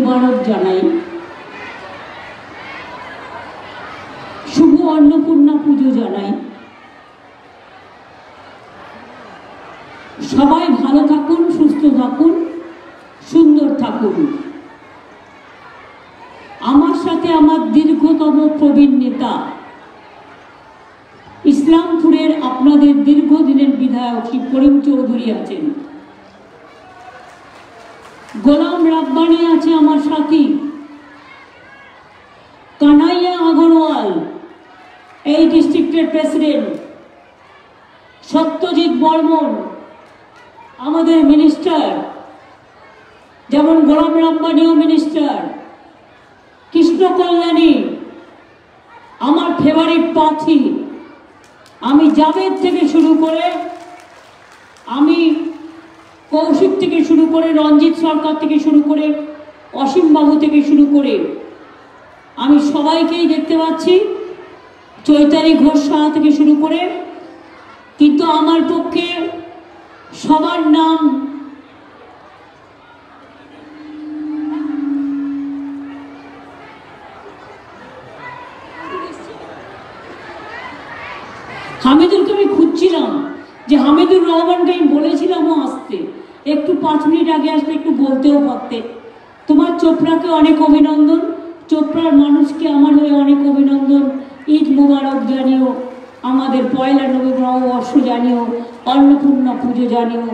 মুবারক জানাই। শুভ অন্নপূর্ণা পুজো জানাই। সবাই ভালো থাকুন, সুস্থ থাকুন, সুন্দর থাকুন। আমার সাথে আমার দীর্ঘতম প্রবীণ নেতা, ইসলামপুরের আপনাদের দীর্ঘদিনের বিধায়ক শ্রী করিম চৌধুরী আছেন, গোলাম রাব্বানি আছে আমার সাথী, কানাইয়া আগরওয়াল এই ডিস্ট্রিক্টের প্রেসিডেন্ট, সত্যজিৎ বর্মন আমাদের মিনিস্টার, যেমন গোলাম রাব্বানিও মিনিস্টার, কৃষ্ণ কল্যাণী আমার ফেভারিট প্রার্থী, আমি জাভেদ থেকে শুরু করে, আমি কৌশিক থেকে শুরু করে, রঞ্জিত সরকার থেকে শুরু করে, অসীম বাবু থেকে শুরু করে আমি সবাইকেই দেখতে পাচ্ছি, চৈতালি ঘোষ সাহা থেকে শুরু করে। কিন্তু আমার পক্ষে সবার নাম হামিদুলকে আমি খুঁজছিলাম যে হামিদুর রহমানকে আমি বলেছিলামও আসতে, একটু 5 মিনিট আগে আসলে একটু বলতেও পারতে। তোমার চোপড়াকে অনেক অভিনন্দন, চোপড়ার মানুষকে আমার হয়ে অনেক অভিনন্দন, ঈদ মুবারক জানিও, আমাদের পয়লা নববর্ষ জানিও, অন্নপূর্ণা পুজো জানিও,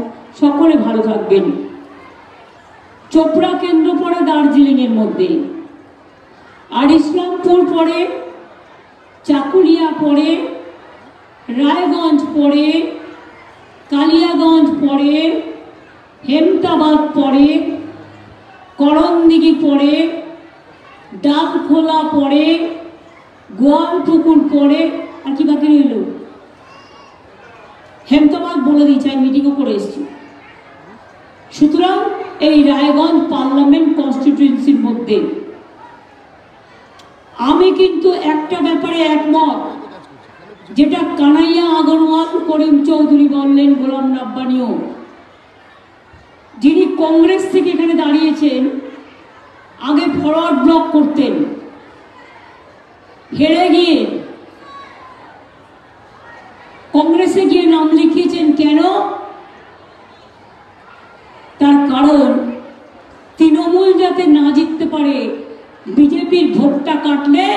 সকলে ভালো থাকবেন। চোপড়া কেন্দ্র পড়ে দার্জিলিংয়ের মধ্যে, আর ইসলামপুর পড়ে, চাকুলিয়া পড়ে, রায়গঞ্জ পড়ে, কালিয়াগঞ্জ পড়ে, হেমতাবাদ পড়ে, করণদিঘি পড়ে, ডাবখোলা পড়ে, গোয়ালপুকুর পড়ে, আর কি বাকি রইল? হেমতাবাদ বলে দিয়েছি, আমি মিটিংও করে এসেছি। সুতরাং এই রায়গঞ্জ পার্লামেন্ট কনস্টিটিউয়েন্সির মধ্যে আমি কিন্তু একটা ব্যাপারে একমত, যেটা কানাইয়া আগরওয়াল, করিম চৌধুরী বললেন, গোলাম রাব্বানিও, যিনি কংগ্রেস থেকে এখানে দাঁড়িয়েছেন, আগে ফরওয়ার্ড ব্লক করতেন, হেরে গিয়ে কংগ্রেসে গিয়ে নাম লিখিয়েছেন। কেন? তার কারণ তৃণমূল যাতে না জিততে পারে, বিজেপির ভোটটা কাটলে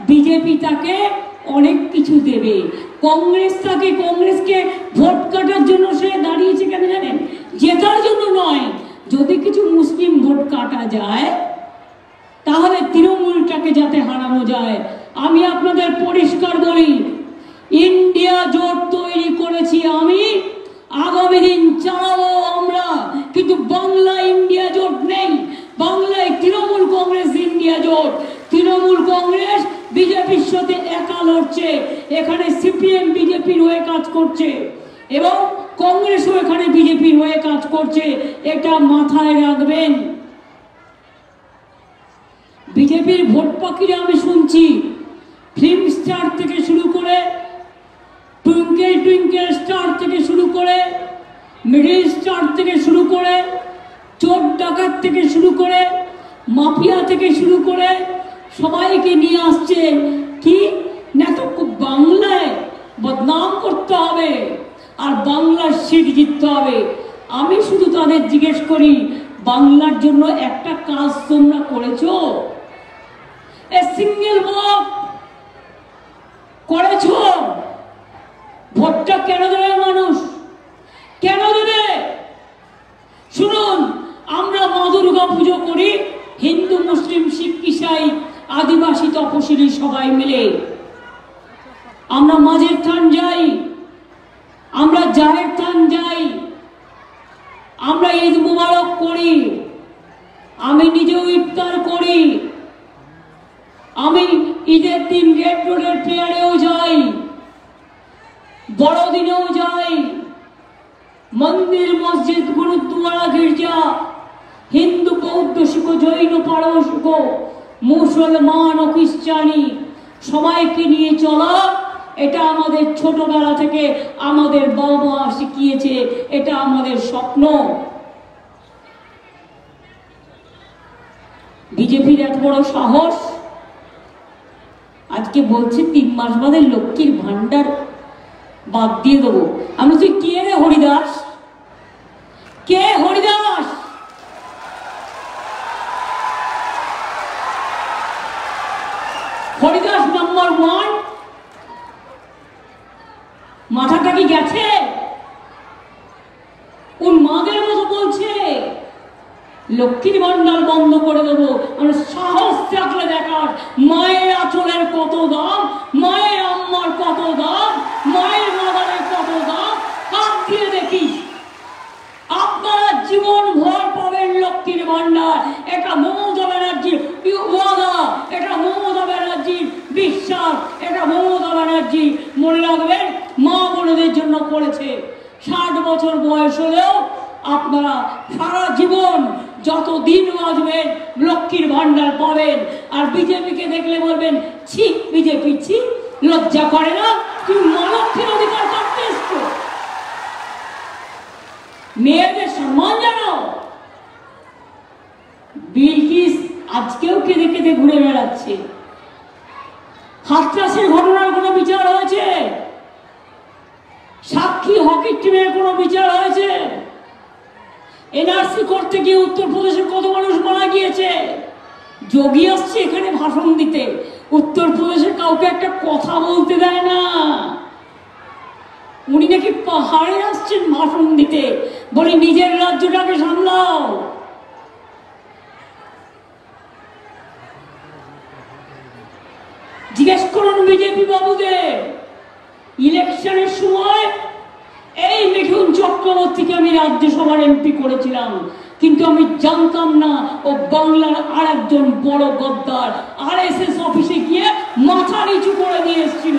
বিজেপি তাকে অনেক কিছু দেবে। কংগ্রেসকে ভোট কাটার জন্য সে দাঁড়িয়েছে কেন জানেন? জেতার জন্য নয়। যদি কিছু মুসলিম ভোট কাটা যায় তাহলে তৃণমূলটাকে যাতে হারানো যায়। আমি আপনাদের পরিষ্কার বলি, ইন্ডিয়া জোট তৈরি করেছি আমি, আগামী দিন চালাবো আমরা, কিন্তু বাংলা ইন্ডিয়া জোট নেই। বাংলায় তৃণমূল কংগ্রেস ইন্ডিয়া জোট, তৃণমূল কংগ্রেস বিজেপির সাথে একা লড়ছে, এখানে সিপিএম বিজেপির হয়ে কাজ করছে এবং কংগ্রেসও এখানে বিজেপির হয়ে কাজ করছে, এটা মাথায় রাখবেন। বিজেপির ভোট পাখিরা আমি শুনছি, ফিল্ম স্টার থেকে শুরু করে, টুইঙ্কেল টুইঙ্কেল স্টার থেকে শুরু করে, মিডিল স্টার থেকে শুরু করে, চোর ডাকাত থেকে শুরু করে, মাফিয়া থেকে শুরু করে সবাইকে নিয়ে আসছে। কি না, তো বাংলায় বদনাম করতে হবে আর বাংলার সিট জিততে হবে। আমি শুধু তাদের জিজ্ঞেস করি, বাংলার জন্য একটা কাজ তোমরা করেছো? এ সিঙ্গেল ভোট করেছো? ভোটটা কেন দেবে মানুষ? কেন দেবে? শুনুন, আমরা মা দুর্গা পুজো করি, হিন্দু, মুসলিম, শিখ, ইসাই, আদিবাসী, তপশিলি সবাই মিলে। আমরা মাঝের থান যাই, আমরা জাহের থান যাই, আমরা ঈদ মুবারক করি, আমি নিজেও ইফতার করি, আমি ঈদের দিন রেড রোডের প্রেয়ারেও যাই, বড়দিনেও যাই, মন্দির, মসজিদ, গুরুদ্বারা, গির্জা, হিন্দু, বৌদ্ধ, শিখ, জৈন, পারসিক, মুসলমান ও খ্রিস্টানি সবাইকে নিয়ে চলা, এটা আমাদের ছোটবেলা থেকে আমাদের বাবা শিখিয়েছে, এটা আমাদের স্বপ্ন। বিজেপির এত বড় সাহস, আজকে বলছে 3 মাস বাদে লক্ষ্মীর ভান্ডার বাদ দিয়ে দেবো। আমি তুই কে রে হরিদাস? কে হরিদাস? হরিদাস নাম্বার 1, মাথাটা কি গেছে? ওর মাদের মতো বলছে লক্ষ্মীর ভান্ডার বন্ধ করে দেবো। মানে সাহস থাকলে দেখার মায়ের আঁচলের কত দাম, মায়ের আম্মার কত দাম, মায়ের মাদারের কত দাম, হাত দিয়ে দেখিস। আপনারা জীবন ভর পাবেন লক্ষ্মীর ভান্ডার। এটা মমতা ব্যানার্জির ওয়াদা, এটা মমতা ব্যানার্জির বিশ্বাস, এটা মমতা ব্যানার্জি মনে রাখবেন মা বোনদের জন্য করেছে। 60 বছর বয়স হলেও আপনারা সারা জীবন যতদিন বাঁচবেন লক্ষ্মীর ভান্ডার পাবেন। আর বিজেপিকে দেখলে বলবেন ছি বিজেপি, ছি, লজ্জা করে না? তুমি মা লক্ষ্মীর অধিকার করতে এসছো, মেয়েদের সম্মান জানাও। বিলকিস আজকেও কেঁদে কেঁদে ঘুরে বেড়াচ্ছে। হাতরাসের ঘটনার কোনো বিচার হয়েছে? সাক্ষী হকি টিমের কোনো বিচার হয়েছে? এনআরসি করতে গিয়ে উত্তরপ্রদেশের কত মানুষ মারা গিয়েছে। যোগী আসছে এখানে ভাষণ দিতে, উত্তরপ্রদেশের কাউকে একটা কথা বলতে দেয় না। উনি নাকি পাহাড়ে আসছেন ভাষণ দিতে, বলে নিজের রাজ্যটাকে সামলাও। জিজ্ঞেস করুন বিজেপি বাবুদের, ইলেকশনের সময় এই মিঠুন চক্রবর্তীকে আমি রাজ্যসভার এমপি করেছিলাম, কিন্তু আমি জানতাম না ও বাংলার আরেকজন বড় গদ্দার আরএসএস অফিসে গিয়ে মাথা নিচু করে দিয়ে এসেছিল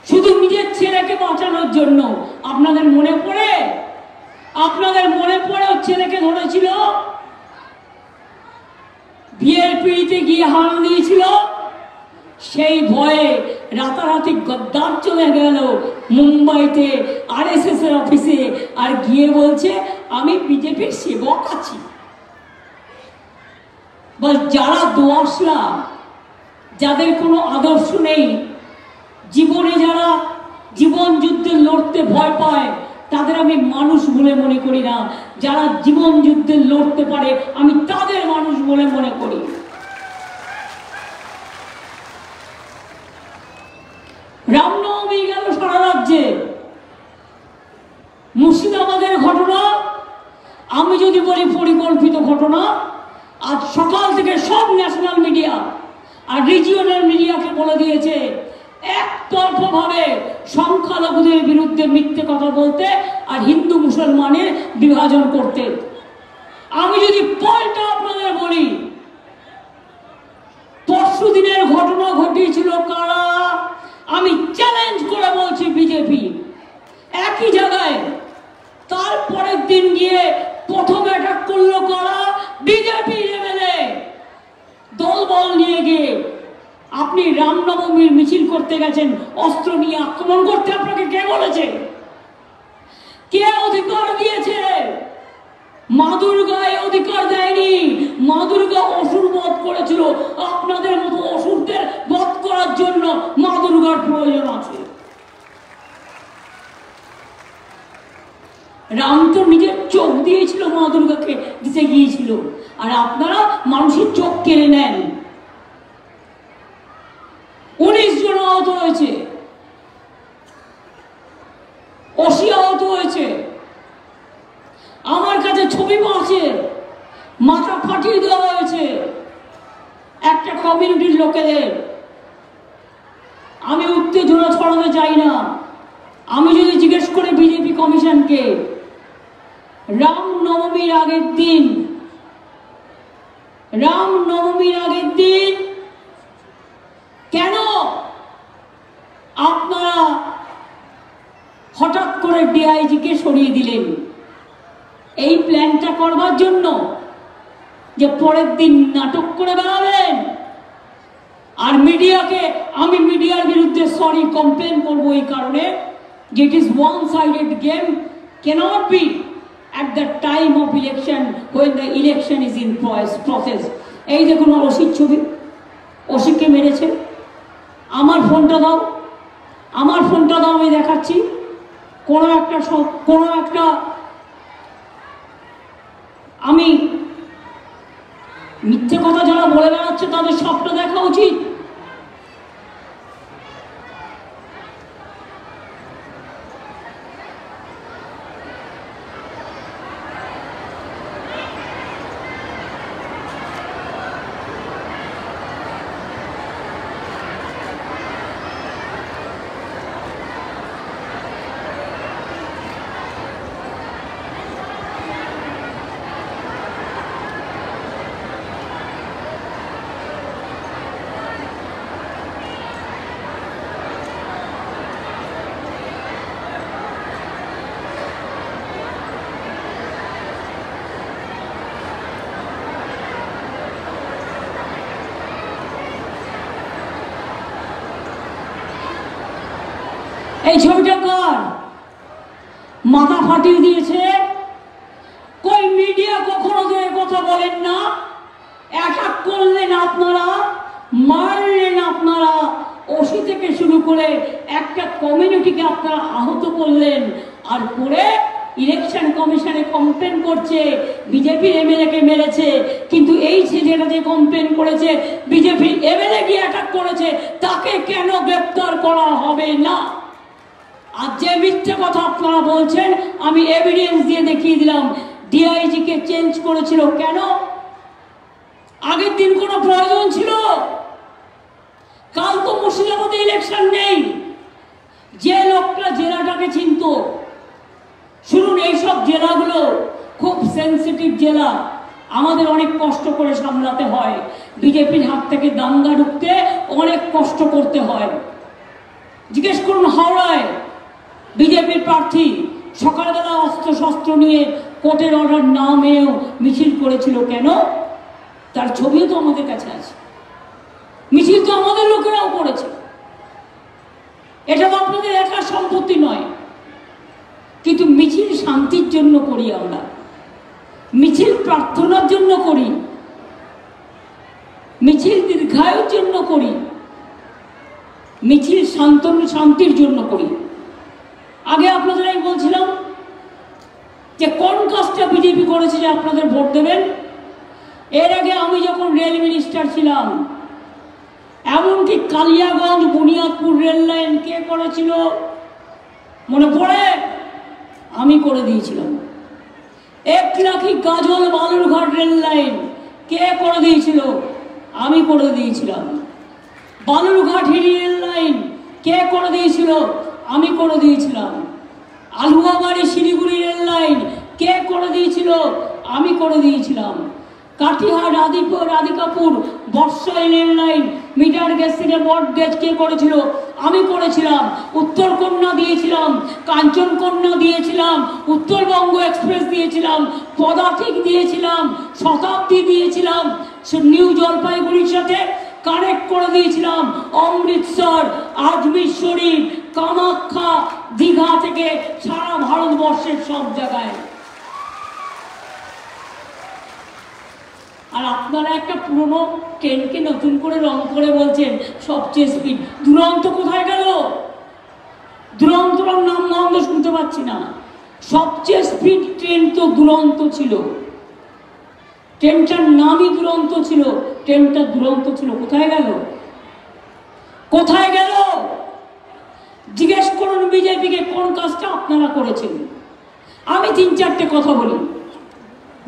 শুধু নিজের ছেলেকে বাঁচানোর জন্য। আপনাদের মনে পড়ে? আপনাদের মনে পড়ে ওর ছেলেকে ধরেছিল, বিয়ের পিড়িতে গিয়ে হানা দিয়েছিল। সেই ভয়ে রাতারাতি গদ্দার চলে গেল মুম্বাইতে আরএসএস এর অফিসে, আর গিয়ে বলছে আমি বিজেপির সেবক আছি। বল যারা দোয়াশলা, যাদের কোনো আদর্শ নেই, জীবনে যারা জীবন যুদ্ধে লড়তে ভয় পায়, তাদের আমি মানুষ বলে মনে করি না। যারা জীবন যুদ্ধে লড়তে পারে আমি তাদের মানুষ বলে মনে করি। রামনবমী গেল সারা রাজ্যে। মুর্শিদাবাদের ঘটনা আমি যদি বলি পরিকল্পিত ঘটনা, আজ সকাল থেকে সব ন্যাশনাল মিডিয়া আর রিজিওনাল মিডিয়াকে বলে দিয়েছে একতরফা ভাবে সংখ্যালঘুদের বিরুদ্ধে মিথ্যে কথা বলতে আর হিন্দু মুসলমানের বিভাজন করতে। আমি যদি পলটা আপনাদের বলি, পরশু দিনের ঘটনা ঘটিয়েছিল কারা? আমি চ্যালেঞ্জ করে বলছি বিজেপি। একই জায়গায় তারপরের দিন গিয়ে প্রথম অ্যাটাক করলো কারা? বিজেপি এমএলএ দলবল নিয়ে গিয়ে। আপনি রামনবমীর মিছিল করতে গেছেন, অস্ত্র নিয়ে আক্রমণ করতে আপনাকে কে বলেছে? কে অধিকার দিয়েছে? মা দুর্গা অধিকার দেয়নি। মা দুর্গা অসুর বধ করেছিল। আপনাদের মতো অসুরদের বধ করার জন্য মা দুর্গার প্রয়োজন আছে। রাম তো নিজের চোখ দিয়েছিল, মা দুর্গাকে দিতে গিয়েছিল, আর আপনারা মানুষের চোখ কেড়ে নেন। 19 জন আহত হয়েছে, 80 আহত হয়েছে। আমার কাছে ছবি আছে, মাথা ফাটিয়ে দেওয়া হয়েছে একটা কমিউনিটির লোকেদের। আমি উত্তেজনা ছড়াতে চাই না। আমি যদি জিজ্ঞেস করে বিজেপি কমিশনকে, রামনবমীর আগের দিন কেন আপনারা হঠাৎ করে ডিআইজিকে সরিয়ে দিলেন? এই প্ল্যানটা করবার জন্য যে পরের দিন নাটক করে বেড়াবেন। আর মিডিয়াকে আমি মিডিয়ার বিরুদ্ধে সরি কমপ্লেন করবো এই কারণে যে it is one sided game, cannot be. at the time of election, when the election is in process. এই দেখুন অসির ছবি, অসিকে মেরেছে। আমার ফোনটা দাও, আমার ফোনটা দাও, আমি দেখাচ্ছি। কোনো একটা আমি মিথ্যে কথা যারা বলে বেড়াচ্ছে তাদের সবটা দেখা উচিত। এই ছবিটা কার? মাথা ফাটিয়ে দিয়েছে। কই মিডিয়া কখনো তো কথা বলেন না। অ্যাটাক করলেন আপনারা, মারলেন আপনারা, ওসি থেকে শুরু করে একটা কমিউনিটিকে আপনারা আহত করলেন, আর করে ইলেকশন কমিশনে কমপ্লেন করছে বিজেপির এমএলএ কে মেরেছে। কিন্তু এই যেটা যে কমপ্লেন করেছে বিজেপির এমএলএ গিয়ে অ্যাটাক করেছে, তাকে কেন গ্রেপ্তার করা হবে না? আর যে মিথ্যে কথা আপনারা বলছেন আমি এভিডেন্স দিয়ে দেখিয়ে দিলাম। ডিআইজি কে চেঞ্জ করেছিল কেন? আগের দিন কোনো প্রয়োজন ছিল? কাল তো মুর্শিদাবাদে ইলেকশন নেই। যে লোকটা জেলাটাকে চিনত, শুনুন, এইসব জেলাগুলো খুব সেন্সিটিভ জেলা, আমাদের অনেক কষ্ট করে সামলাতে হয়। বিজেপির হাত থেকে দাঙ্গা ঢুকতে অনেক কষ্ট করতে হয়। জিজ্ঞেস করুন হাওড়ায় বিজেপির প্রার্থী সকালবেলা অস্ত্র শস্ত্র নিয়ে কোর্টের অর্ডার না মেনেও মিছিল করেছিল কেন? তার ছবিও তো আমাদের কাছে আছে। মিছিল তো আমাদের লোকেরাও করেছে। এটা তো আপনাদের একার সম্পত্তি নয়। কিন্তু মিছিল শান্তির জন্য করি আমরা, মিছিল প্রার্থনার জন্য করি, মিছিল দীর্ঘায়ুর জন্য করি, মিছিল শান্তির জন্য করি। আগে আপনাদের আমি বলছিলাম যে কোন কাজটা বিজেপি করেছে যে আপনাদের ভোট দেবেন। এর আগে আমি যখন রেল মিনিস্টার ছিলাম, এমনকি কালিয়াগঞ্জ বুনিয়াদপুর রেল লাইন কে করেছিল মনে পড়ে? আমি করে দিয়েছিলাম। একলাখি গাজল বালুরঘাট রেল লাইন কে করে দিয়েছিল? আমি করে দিয়েছিলাম। বালুরঘাট হিলি রেল লাইন কে করে দিয়েছিল? আমি করে দিয়েছিলাম। আলুয়াবাড়ি শিলিগুড়ি রেল লাইন কে করে দিয়েছিল? আমি করে দিয়েছিলাম। Katihar Radhikapur Barsoi rail line metre gauge থেকে বট গেজ কে করেছিল? আমি করেছিলাম। উত্তরকন্যা দিয়েছিলাম, কাঞ্চনকন্যা দিয়েছিলাম, উত্তরবঙ্গ এক্সপ্রেস দিয়েছিলাম, পদাতিক দিয়েছিলাম, শতাব্দী দিয়েছিলাম, নিউ জলপাইগুড়ির সাথে কানেক্ট করে দিয়েছিলাম। অমৃতসর, আজমির শরীফ, কামাখ্যা, দীঘা থেকে সারা ভারতবর্ষের সব জায়গায়। আর আপনারা একটা পুরনো ট্রেনকে নতুন করে রং করে বলছেন সবচেয়ে স্পিড। দুরন্ত কোথায় গেল? দুরন্তর নাম গন্ধ শুনতে পাচ্ছি না। সবচেয়ে স্পিড ট্রেন তো দুরন্ত ছিল, ট্রেনটার নামই দুরন্ত ছিল, ট্রেনটা দুরন্ত ছিল। কোথায় গেল? কোথায় গেল? জিজ্ঞেস করুন বিজেপিকে কোন কাজটা আপনারা করেছেন। আমি 3-4টে কথা বলি।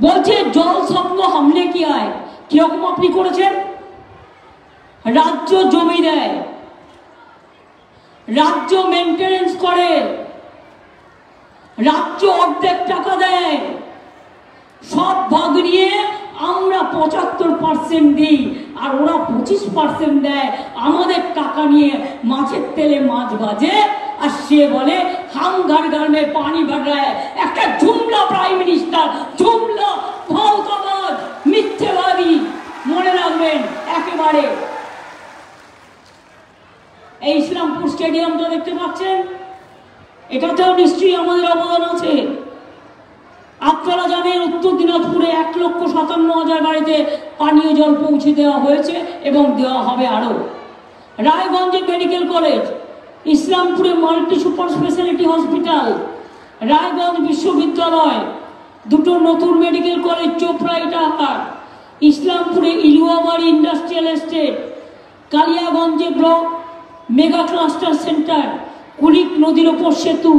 বলছে জল স্বপ্ন হামলে কি আয়, কিরকম আপনি করেছেন? রাজ্য জমি দেয়, রাজ্য মেনটেনেন্স করে, রাজ্য অর্ধেক টাকা দেয়, সব ভাগ নিয়ে আমরা 75% দিই আর ওরা 25% দেয়। আমাদের টাকা নিয়ে মাছের তেলে মাছ ভাজে আর সে বলে হাম ঘর ঘর মে পানি ভর রা হ্যায়। একটা জুমলা প্রাইম মিনিস্টার, জুমলা ভাওতাবাজ, মিথ্যেবাদী, মনে রাখবেন একেবারে। এই ইসলামপুর স্টেডিয়ামটা দেখতে পাচ্ছেন, এটাতেও নিশ্চয়ই আমাদের অবদান আছে। মানুষের বাড়িতে পানীয় জল পৌঁছে দেওয়া হয়েছে এবং দেওয়া হবে আরও। রায়গঞ্জে মেডিকেল কলেজ, ইসলামপুরে multi super speciality hospital, Raiganj বিশ্ববিদ্যালয়, দুটো নতুন মেডিকেল কলেজ চোপড়া ইটাহার, ইসলামপুরে ইলুয়াবাড়ি ইন্ডাস্ট্রিয়াল এস্টেট, কালিয়াগঞ্জে block mega cluster centre, Kulik নদীর ওপর সেতু,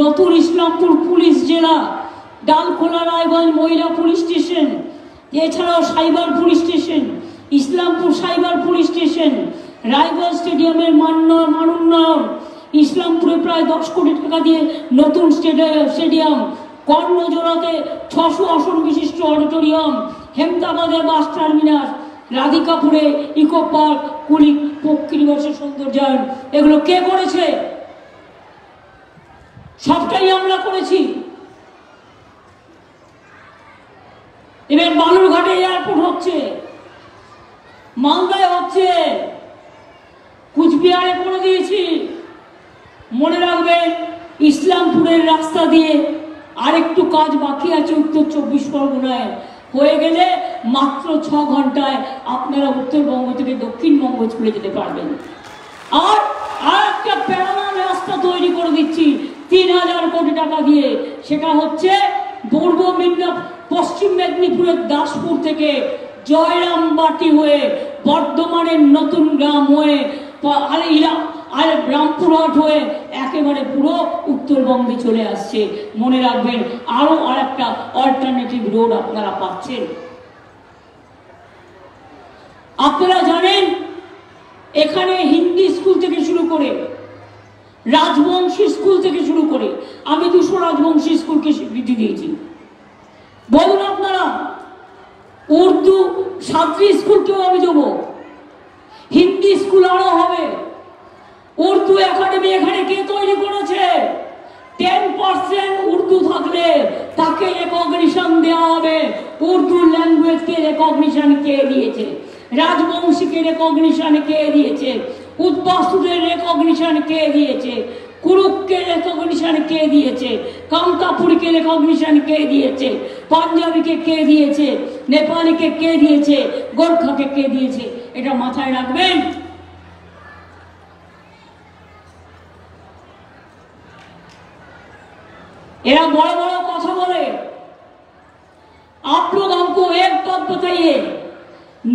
নতুন ইসলামপুর পুলিশ জেলা, ডালখোলা রায়গঞ্জ মহিলা পুলিশ স্টেশন, এছাড়াও cyber police station, Islampur cyber police station, Raiganj স্টেডিয়ামের মানোন্নয়ন, ইসলামপুরে প্রায় 10 কোটি টাকা দিয়ে নতুন স্টেডিয়াম, কর্ণজোড়াতে 600 আসন বিশিষ্ট অডিটোরিয়াম, হেমদাবাদে বাস টার্মিনাস, রাধিকাপুরে ইকো পার্ক, কুলিক পক্ষী নিবাসের সৌন্দর্যায়ন। এগুলো কে করেছে? সবটাই আমরা করেছি। এবার বালুরঘাটে এয়ারপোর্ট হচ্ছে, মালদায় হচ্ছে, কুচবিহারে করে দিয়েছি। মনে রাখবেন, ইসলামপুরের রাস্তা দিয়ে আরেকটু কাজ বাকি আছে উত্তর 24 পরগনায়। হয়ে গেলে মাত্র 6 ঘন্টায় আপনারা উত্তরবঙ্গ থেকে দক্ষিণবঙ্গ চলে যেতে পারবেন। আর একটা প্যারালাল রাস্তা তৈরি করে দিচ্ছি 3000 কোটি টাকা দিয়ে। সেটা হচ্ছে পূর্ব পশ্চিম মেদিনীপুরের দাসপুর থেকে জয়রামবাটি হয়ে বর্ধমানের নতুন গ্রাম হয়ে আর রামপুরহাট হয়ে একেবারে পুরো উত্তরবঙ্গে চলে আসছে। মনে রাখবেন, আরো আরেকটা অল্টারনেটিভ রোড আপনারা পাচ্ছেন। আপনারা জানেন, এখানে হিন্দি স্কুল থেকে শুরু করে রাজবংশী স্কুল থেকে শুরু করে আমি 200 রাজবংশী স্কুলকে স্বীকৃতি দিয়েছি। বলুন আপনারা, উর্দু ছাত্রী স্কুলকেও আমি দেবো, হিন্দি স্কুল আরো হবে। উর্দু একাডেমি এখানে কে তৈরি করেছে? 10% উর্দু থাকলে তাকে রেকগনিশন দেওয়া হবে। উর্দু ল্যাঙ্গুয়েজকে রেকগনিশন কে দিয়েছে? রাজবংশীকে রেকগনিশন কে দিয়েছে? উদ্বাস্তুদের রেকগনিশন কে দিয়েছে? কুরুককে রেকগনিশন কে দিয়েছে? কামতাপুরীকে রেকগনিশন কে দিয়েছে? পাঞ্জাবিকে কে দিয়েছে? নেপালিকে কে দিয়েছে? গোর্খাকে কে দিয়েছে? এটা মাথায় রাখবেন। एरा बड़ा बड़ा कथा बोले। आप लोग हमको एक बात बताइए,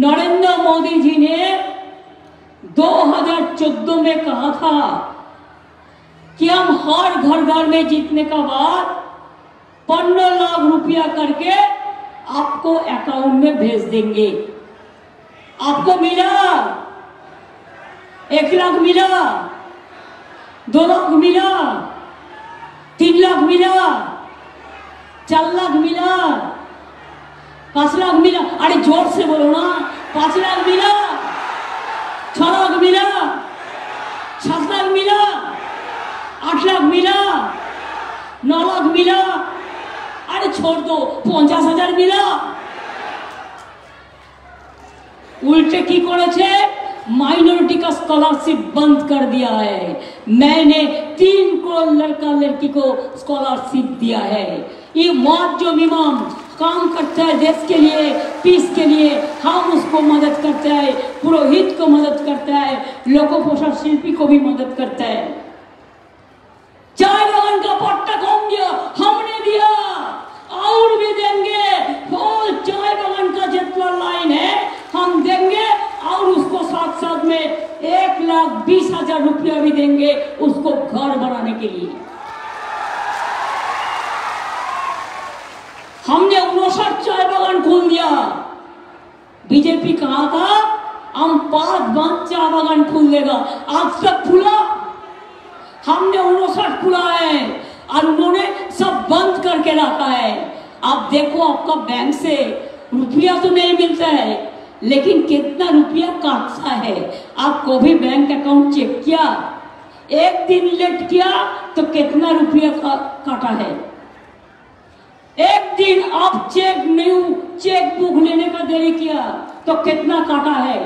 नरेंद्र मोदी जी ने 2014 में कहा था कि हम हर घर घर में जीतने का बाद 15 लाख रुपया करके आपको अकाउंट में भेज देंगे। आपको मिला? 1 लाख मिला? 2 लाख मिला? 3 लाख मिला? 4 लाख मिला? 5 लाख मिला? अरे जोर से बोलो ना। 5 लाख मिला? 6 लाख मिला? 7 लाख मिला? 8 लाख मिला? 9 लाख मिला? अरे छोड़ दो, 50,000 मिला? उल्टे की करेছে, माइनॉरिटी का स्कॉलरशिप बंद कर दिया है। मैंने 3 करोड़ लड़का लड़की को स्कॉलरशिप दिया है। ये मुआज्जम इमाम काम करता है देश के लिए, पीस के लिए, हम उसको मदद करता है, पुरोहित को मदद करता है, लोकोपोषण शिल्पी को भी मदद करता है। चाय बागान का पट्टा कौन दिया? हमने दिया, और भी देंगे। और चाय बागान का जितना लाइन है हम देंगे, और उसको साथ साथ में 1,20,000 रुपया भी देंगे उसको घर बनाने के लिए। हमने 59 चाय बागान खोल दिया। बीजेपी कहा था हम 5 चाय बागान खोल देगा, आज तक खुला? हमने 59 खुला है और उन्होंने सब बंद करके रखा है। आप देखो, आपका बैंक से रुपया तो नहीं मिलता है, लेकिन कितना रुपया काटता है। आपको भी बैंक अकाउंट चेक किया? 1 दिन लेट किया तो कितना रुपया काटा है? 1 दिन आप चेक बुक लेने का देरी किया तो कितना काटा है?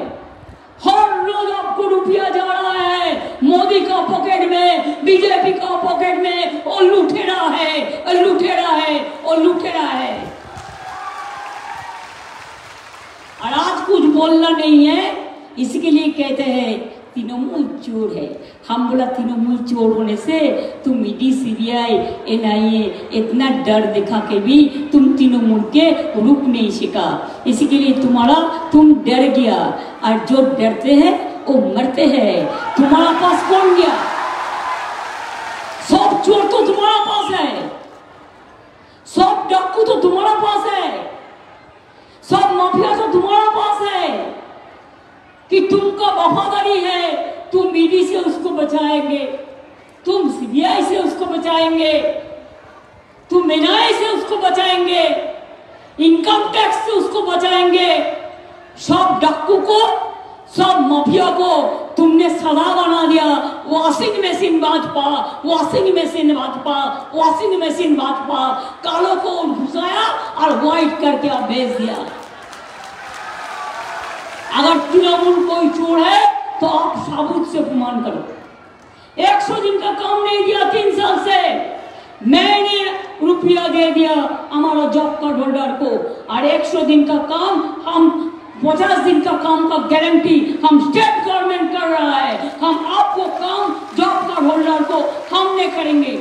हर रोज आपको रुपया जा रहा है मोदी का पॉकेट में, बीजेपी का पॉकेट में, और लुटेरा है, लुटेरा है, और लुटेरा है। और आज कुछ बोलना नहीं है, इसके लिए कहते हैं तृणमूल चोर है। हम बोला तृणमूल चोर होने से तुम ईडी सीबीआई एनआईए इतना डर दिखा के भी तुम तृणमूल के रुक नहीं सका, इसी के लिए तुम डर गया, और जो डरते हैं वो मरते हैं। तुम्हारा पास कौन गया? सब चोर तो तुम्हारा पास है, सब डाकू तो तुम्हारा पास है, सब माफिया तो तुम्हारा पास है। कि तुमका वफादारी है, तुम ईडी से उसको बचाएंगे, तुम सीबीआई से उसको बचाएंगे, तुम एनआईए से उसको बचाएंगे, इनकम टैक्स से उसको बचाएंगे। सब डाकू को, सब माफिया को तुमने सदा बना दिया। Washing machine Bhajpa, washing machine Bhajpa, washing machine Bhajpa. कालों को घुसाया और व्हाइट करके आप भेज दिया। अगर तृणमूल कोई चोर है तो आप साबुत से प्रमाण करो। 100 दिन का काम नहीं दिया 3 साल से, मैंने रुपया दे दिया हमारा जॉब कार्ड होल्डर को, और 100 दिन का काम हम 50 दिन का काम का गारंटी हम स्टेट गवर्नमेंट कर रहा है। हम आपको काम जॉब कार्ड होल्डर को हमने करेंगे।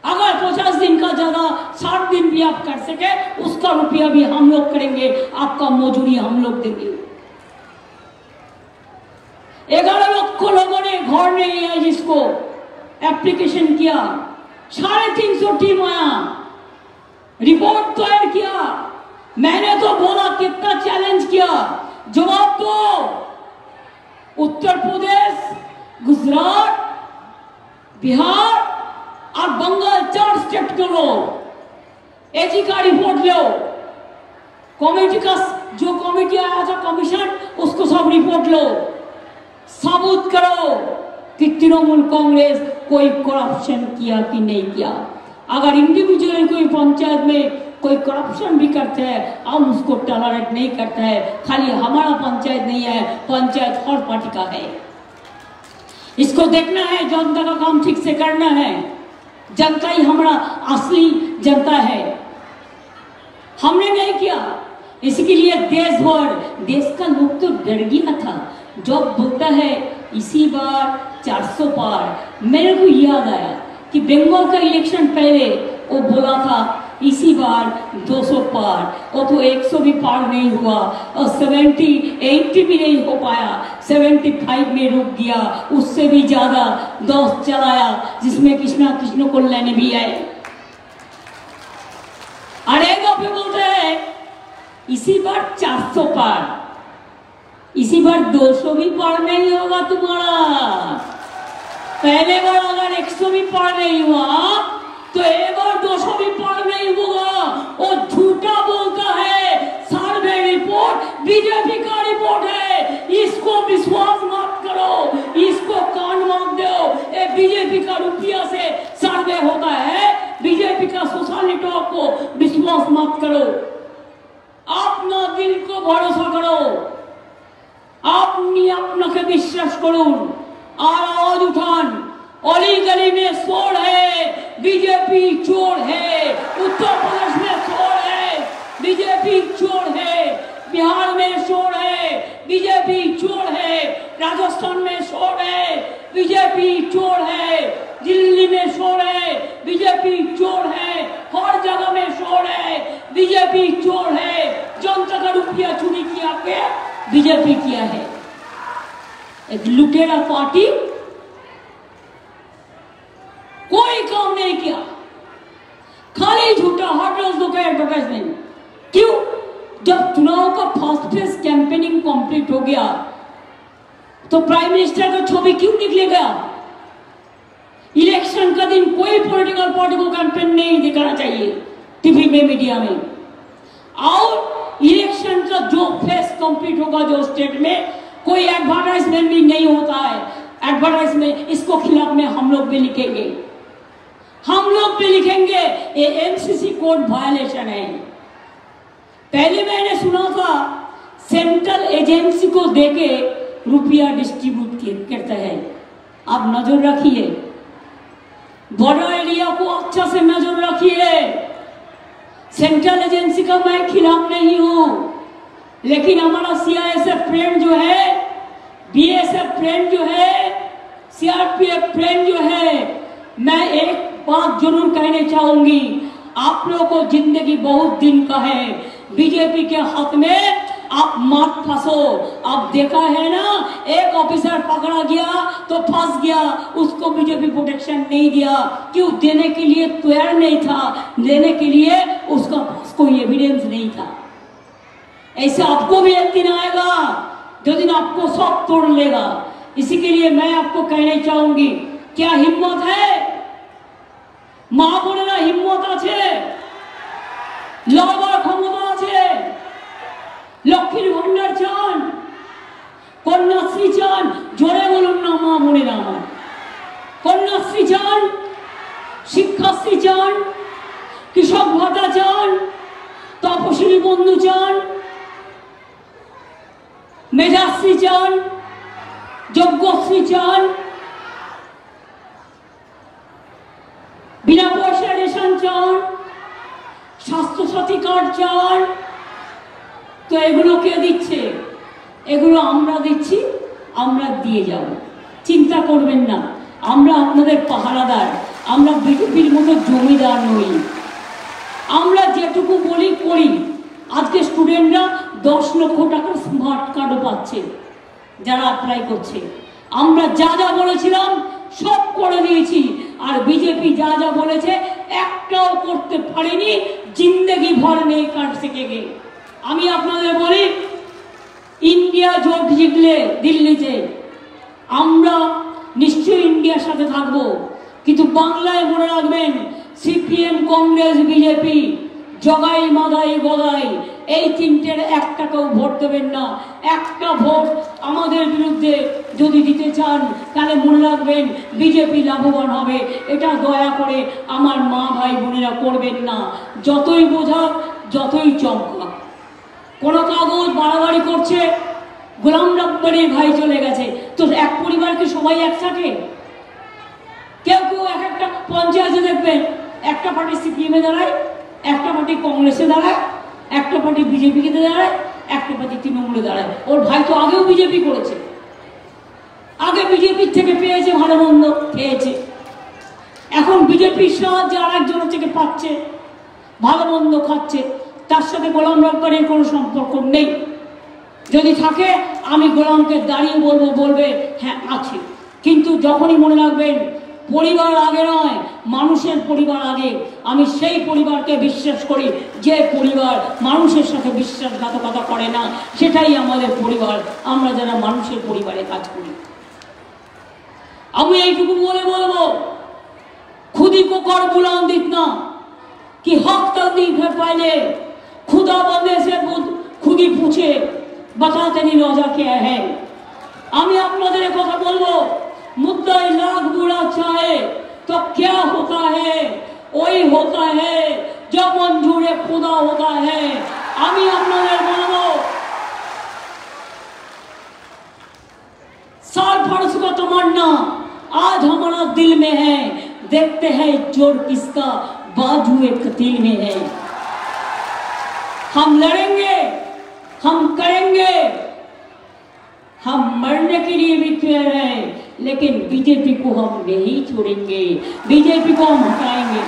अगर 50 दिन का ज्यादा 60 दिन भी आप कर सके, उसका रुपया भी हम लोग करेंगे, आपका मजूरी हम लोग देंगे। 11 लाख लोगों ने घर नहीं है जिसको एप्लीकेशन किया, 350 टीम आया, रिपोर्ट तैयार किया। मैंने तो बोला कितना चैलेंज किया, जवाब दो। उत्तर प्रदेश, गुजरात, बिहार और बंगाल 4 स्टेट के लोग एक ही का रिपोर्ट लो। कमेटी का जो कमेटी आया था कमीशन, उसको सब रिपोर्ट लो, साबुत करो कि तृणमूल कांग्रेस कोई करप्शन किया कि नहीं किया। अगर इंडिविजुअल कोई पंचायत में कोई करप्शन भी करते हैं, हम उसको टॉलरेट नहीं करते हैं। खाली हमारा पंचायत नहीं है, पंचायत हर पार्टी का है। इसको देखना है, जनता का काम ठीक से करना है। जनता ही हमारा असली जनता है, हमने नहीं किया। इसके लिए देश भर, देश का लोग तो डर गया था जब बोलता है इसी बार 400 पार। मेरे को याद आया कि बंगाल का इलेक्शन पहले वो बोला था इसी बार 200 पार, वो तो 100 भी पार नहीं हुआ, और 70, 80 भी नहीं हो पाया, 75 में रुक गया। उससे भी ज्यादा 10 चलाया, जिसमें कृष्ण को लेने भी आए। अरे पे बोलते हैं इसी बार 400 पार, इसी बार 200 भी पार नहीं होगा तुम्हारा। पहले बार अगर 100 भी पार नहीं हुआ तो एक बार 200 भी पार नहीं होगा। वो झूठा बोलता है। सर्वे रिपोर्ट बीजेपी का रिपोर्ट है, इसको विश्वास मत करो, इसको कान मत दो। ये बीजेपी का रुपया से सर्वे होता है, बीजेपी का सोशल नेटवर्क को विश्वास मत करो। अपना दिल को भरोसा करो, अपनी अपना विश्वास करो और आवाज उठान। अली गली में शोर है, बीजेपी चोर है। उत्तर प्रदेश में शोर है, बीजेपी चोर है। बिहार में शोर है, बीजेपी चोर है। राजस्थान में शोर है, बीजेपी चोर है। दिल्ली में शोर है, बीजेपी चोर है। हर जगह में शोर है, बीजेपी चोर है। जनता का रुपया चोरी किया के बीजेपी किया है। एक लुटेरा पार्टी कोई काम नहीं किया, खाली झूठा हर रोज दो का एडवर्टाइजमेंट। क्यों? जब चुनाव का फर्स्ट फेज कैंपेनिंग कंप्लीट हो गया तो प्राइम मिनिस्टर का छवि क्यों निकलेगा? इलेक्शन का दिन कोई पॉलिटिकल पार्टी को कैंपेन नहीं दिखाना चाहिए टीवी में, मीडिया में। और इलेक्शन का जो फेज कंप्लीट होगा जो स्टेट में, कोई एडवर्टाइजमेंट भी नहीं होता है। एडवर्टाइजमेंट इसको खिलाफ में हम लोग भी लिखेंगे, हम लोग भी लिखेंगे ये एमसीसी कोड वायलेशन है। पहले मैंने सुना था सेंट्रल एजेंसी को देके रुपया डिस्ट्रीब्यूट करता है। आप नजर रखिए, बॉर्डर एरिया को अच्छा से नजर रखिए। सेंट्रल एजेंसी का मैं खिलाफ नहीं हूं, लेकिन हमारा सीआईएसएफ फ्रेंड जो है, बीएसएफ फ्रेंड जो है, सीआरपीएफ फ्रेंड जो है, मैं एक बात जरूर कहने चाहूंगी, आप लोगों को जिंदगी बहुत दिन का है, बीजेपी के हाथ में आप मत फंसो। अब देखा है ना, एक ऑफिसर पकड़ा गया तो फंस गया, उसको बीजेपी प्रोटेक्शन नहीं दिया, क्यों? देने के लिए तैयार नहीं था, देने के लिए उसका पास कोई एविडेंस नहीं था। ऐसे आपको भी एक दिन आएगा जो दिन आपको सब तोड़ लेगा। इसी के लिए मैं आपको कहना चाहूंगी, क्या हिम्मत है? মা বোনেরা হিম্মত আছে, লড়বার ক্ষমতা আছে, লক্ষ্মীর ভান্ডার চান, কন্যাশ্রী চান, জোরে বলুন না মা বোনেরা আমার। কন্যাশ্রী চান, শিক্ষাশ্রী চান, কৃষক ভাতা চান, তপশিলি বন্ধু চান, মেধাশ্রী চান, যজ্ঞশ্রী চান, বিনা পয়সা রেশন চান, স্বাস্থ্যসাথী কার্ড চান। তো এগুলো কে দিচ্ছে? এগুলো আমরা দিচ্ছি, আমরা দিয়ে যাব, চিন্তা করবেন না। আমরা আপনাদের পাহারাদার, আমরা বিজেপির মতো জমিদার নই। আমরা যেটুকু বলি করি। আজকে স্টুডেন্টরা 10 লক্ষ টাকার স্মার্ট কার্ডও পাচ্ছে যারা অ্যাপ্লাই করছে। আমরা যা যা বলেছিলাম সব করে দিয়েছি, আর বিজেপি যা যা বলেছে একটাও করতে পারেনি, জিন্দগি ভর নেই কাট থেকে। আমি আপনাদের বলি, ইন্ডিয়া জোট জিতলে দিল্লিতে আমরা নিশ্চয়ই ইন্ডিয়ার সাথে থাকবো, কিন্তু বাংলায় মনে রাখবেন, সিপিএম, কংগ্রেস, বিজেপি, জগাই মাদাই গদাই, এই তিনটের একটাকেও ভোট দেবেন না। একটা ভোট আমাদের বিরুদ্ধে যদি দিতে চান, তাহলে মনে রাখবেন বিজেপি লাভবান হবে। এটা দয়া করে আমার মা ভাই বোনেরা করবেন না। যতই বোঝা, যতই চমকা, কোনো কাগজ বাড়াবাড়ি করছে, গোলাম রব্বানির ভাই চলে গেছে, তো এক পরিবারকে সবাই একসাথে? কেউ কেউ এক একটা পঞ্চায়েতে দেখবেন, একটা পার্টি সিপিএমে দাঁড়ায়, একটা পার্টি কংগ্রেসে দাঁড়ায়, একটা পার্টি বিজেপিকে দাঁড়ায়, একটা পার্টি তৃণমূলে দাঁড়ায়। ওর ভাই তো আগেও বিজেপি করেছে, আগে বিজেপির থেকে পেয়েছে, ভালো মন্দ খেয়েছে, এখন বিজেপির সাহায্যে আর একজনের থেকে পাচ্ছে, ভালো মন্দ খাচ্ছে। তার সাথে গোলাম রব্বানির কোনো সম্পর্ক নেই। যদি থাকে আমি গোলামকে দাঁড়িয়ে বলবো, বলবে হ্যাঁ আছে। কিন্তু যখনই মনে রাখবেন পরিবার আগে নয়, মানুষের পরিবার আগে। আমি সেই পরিবারকে বিশ্বাস করি যে পরিবার মানুষের সাথে বিশ্বাসঘাতকতা করে না, সেটাই আমাদের পরিবার, আমরা যারা মানুষের পরিবারে কাজ করি। আমি এইটুকু বলে বলবো, खुदी को कर बुलंद इतना कि हक तक नहीं कर पाए, खुदा बंदे से खुदी पूछे बताते नहीं रोजा क्या है। আমি আপনাদের কথা বলবো, मुद्दा लाख बुरा चाहे तो क्या होता है, वही होता है जो मंजूर खुदा होता है। আমি আপনাদের বলবো, 60 फर्ज का तमन्ना आज हमारा दिल में है, देखते हैं जोर किसका बाजू कतील में है। हम लड़ेंगे, हम करेंगे, हम मरने के लिए भी तैयार हैं, लेकिन बीजेपी को हम नहीं छोड़ेंगे, बीजेपी को हम हटाएंगे।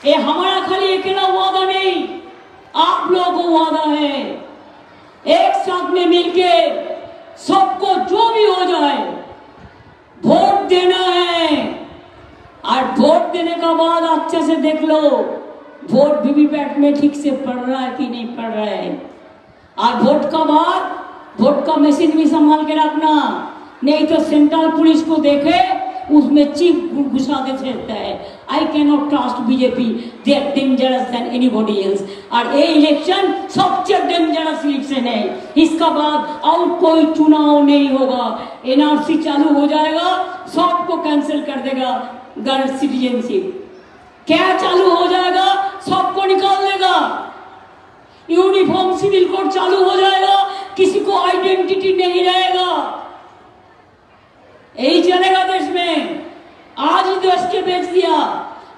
ये हमारा खाली अकेला वादा नहीं, आप लोगों को वादा है। एक साथ में मिलके सबको जो भी हो जाए वोट देना है, और वोट देने का बाद अच्छे से देख लो वोट वीवीपैट में ठीक से पड़ रहा है कि नहीं पड़ रहा है। और वोट का बाद वोट का मशीन भी संभाल के रखना, नहीं तो सेंट्रल पुलिस को देखे उसमें चिप घुसा देते रहता है। I can not trust BJP, they are dangerous than anybody else. और ये इलेक्शन सबसे डेंजरस इलेक्शन है, इसका बाद और कोई चुनाव नहीं होगा। एनआरसी चालू हो जाएगा, सबको कैंसिल कर देगा, गर्ल सिटीजनशिप क्या चालू हो जाएगा, सबको निकाल देगा। यूनिफॉर्म सिविल कोड चालू हो जाएगा, किसी को आइडेंटिटी नहीं रहेगा। यही चलेगा देश में। आज ही देश के बेच दिया,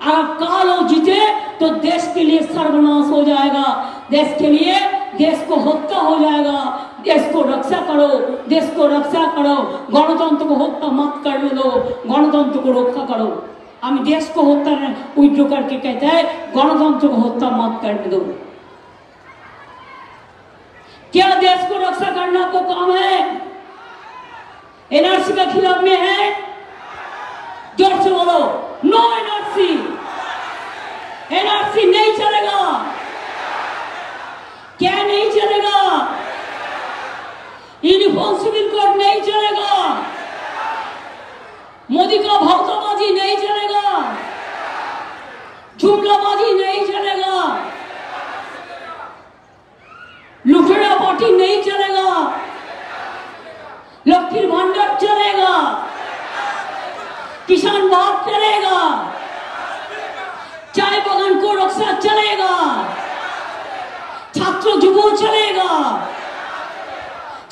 अगर काल वो जीते तो देश के लिए सर्वनाश हो जाएगा, देश के लिए देश को हत्या हो जाएगा। देश को रक्षा करो, देश को रक्षा करो, गणतंत्र को हत्या मत करने दो, गणतंत्र को रक्षा करो। हम देश को हत्या विड्रॉ करके कहते हैं गणतंत्र को हत्या मत करने दो। क्या देश को रक्षा करना को काम है? एनआरसी के खिलाफ में है? जोर से बोलो, नो एनआरसी, एनआरसी नहीं चलेगा। क्या नहीं चलेगा? यूनिफॉर्म सिविल कोड नहीं चलेगा, मोदी का भावताबाजी नहीं चलेगा, जुमलाबाजी नहीं चलेगा, लुटेरा पार्टी नहीं चलेगा, लक्ष्मी भंडार चलेगा, किसान बात चलेगा, चाय बागान को रक्षा चलेगा, छात्र युवा चलेगा,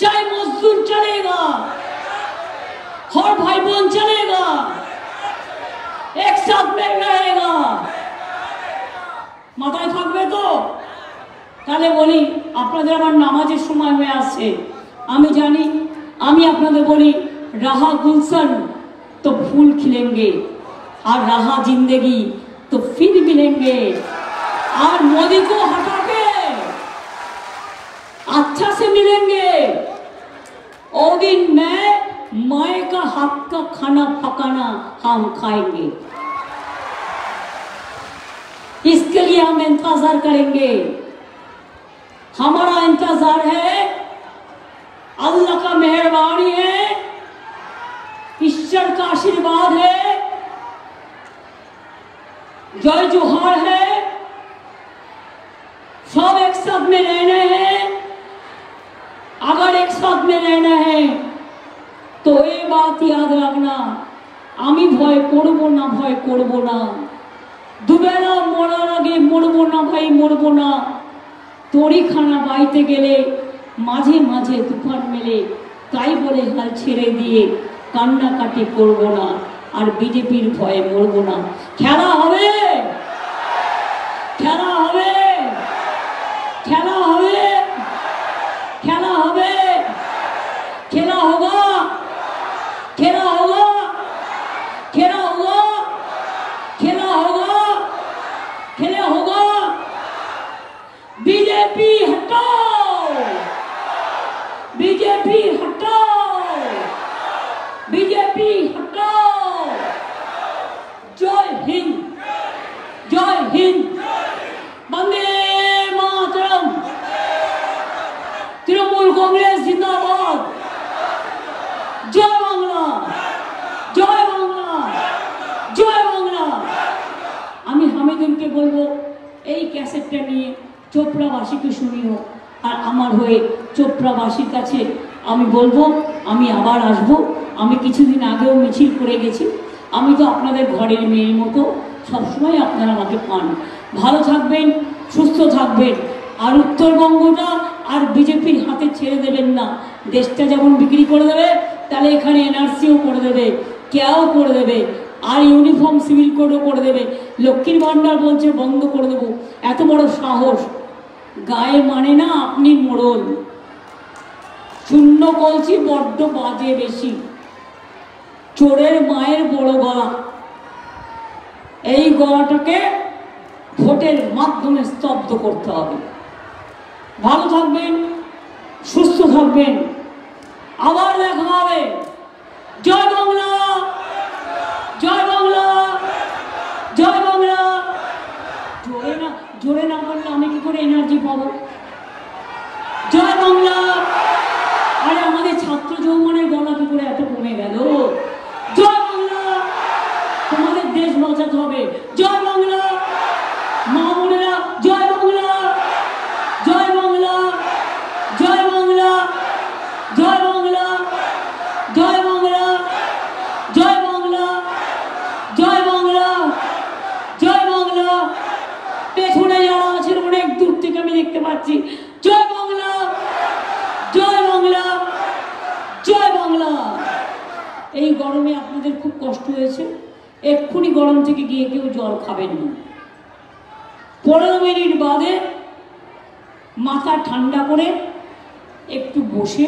चाय मजदूर चलेगा, हर भाई बहन चलेगा, एक साथ में रहेगा। মাথায় থাকবে তো? তাহলে বলি আপনাদের আবার নামাজের সময় হয়ে আসছে, আমি জানি, আমি আপনাদের বলি रहा गुलशन तो फूल खिलेंगे और रहा जिंदगी तो फिर मिलेंगे। और मोदी को हटा के अच्छा से मिलेंगे। ओ दिन मैं माए का हाथ का खाना पकाना हम खाएंगे, इसके लिए हम इंतजार करेंगे। हमारा इंतजार है, अल्लाह का मेहरबानी है, ईश्वर का आशीर्वाद है, जय जोहार है, सब एक साथ में रहना है। अगर एक साथ में रहना है तो ये बात याद रखना, आमी भय करबो ना, भय करबो ना, दुबेला मरार आगे मरबो ना भाई, मरबो ना। तोड़ी खाना बाईते गेले माझे माझे तुफान मेले, ताई बोले हाल छेड़े दिए কান্নাকাটি করব না, আর বিজেপির ভয়ে মরব না। খেলা হবে, খেলা হবে, খেলা হবে, খেলা হবে, খেলা होगा, খেলা होगा, খেলা होगा, খেলা होगा, খেলা होगा। बीजेपी हटाओ, बीजेपी हटाओ, बीजेपी हटाओ। जय हिंद, जय हिंद, वंदे मातरम। तृणमूल कांग्रेस जिंदाबाद, जय बांग्ला, जय बांग्ला, जय बांग्ला। আমি হামিদুলকে বলবো এই ক্যাসেটটা নিয়ে চোপড়াবাসীকে শুনিও, আর আমার হয়ে চোপড়াবাসীর কাছে আমি বলবো আমি আবার আসবো। আমি কিছুদিন আগেও মিছিল করে গেছি, আমি তো আপনাদের ঘরের মেয়ের মতো, সবসময় আপনারা আমাকে পান। ভালো থাকবেন, সুস্থ থাকবেন, আর উত্তরবঙ্গটা আর বিজেপির হাতে ছেড়ে দেবেন না। দেশটা যেমন বিক্রি করে দেবে, তাহলে এখানে এনআরসিও করে দেবে, কেয়াও করে দেবে, আর ইউনিফর্ম সিভিল কোডও করে দেবে। লক্ষ্মীর ভান্ডার বলছে বন্ধ করে দেবো, এত বড় সাহস! গায়ে মানে না আপনি মোড়ল, শূন্য কলছি বড্ড বাজে বেশি, চোরের মায়ের বড় গলা। এই গলাটাকে ভোটের মাধ্যমে স্তব্ধ করতে হবে। ভালো থাকবেন, সুস্থ থাকবেন, আবার দেখা হবে। জয় বাংলা, জয় বাংলা, জয় বাংলা। জোরে না বললে আমি কি করে এনার্জি পাবো? জয় বাংলা। আরে আমাদের ছাত্র যৌবনের গলা কি করে এত কমে গেল? জয় বাংলা। তোমাদের দেশ বাঁচাতে হবে। জয় বাংলা। মা বোনেরা জয় বাংলা, জয় বাংলা, জয় বাংলা, জয় বাংলা, জয় বাংলা, জয় বাংলা, জয় বাংলা, জয় বাংলা। পেছনে যারা আছেন অনেক দূর থেকে আমি দেখতে পাচ্ছি। জয় বাংলা, জয় বাংলা, জয় বাংলা। এই গরমে আপনাদের খুব কষ্ট হয়েছে, এক্ষুনি গরম থেকে গিয়ে কেউ জল খাবেন না। 15 মিনিট বাদে মাথা ঠান্ডা করে একটু বসে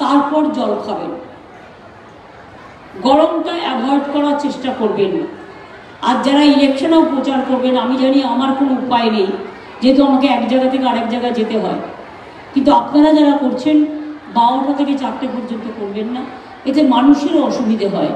তারপর জল খাবেন। গরমটা অ্যাভয়েড করার চেষ্টা করবেন। আর যারা ইলেকশনেও প্রচার করবেন, আমি জানি আমার কোনো উপায় নেই, যেহেতু আমাকে এক জায়গা থেকে আরেক জায়গায় যেতে হয়, কিন্তু আপনারা যারা করছেন 12টা থেকে 4টে পর্যন্ত করবেন না, এতে মানুষেরও অসুবিধে হয়।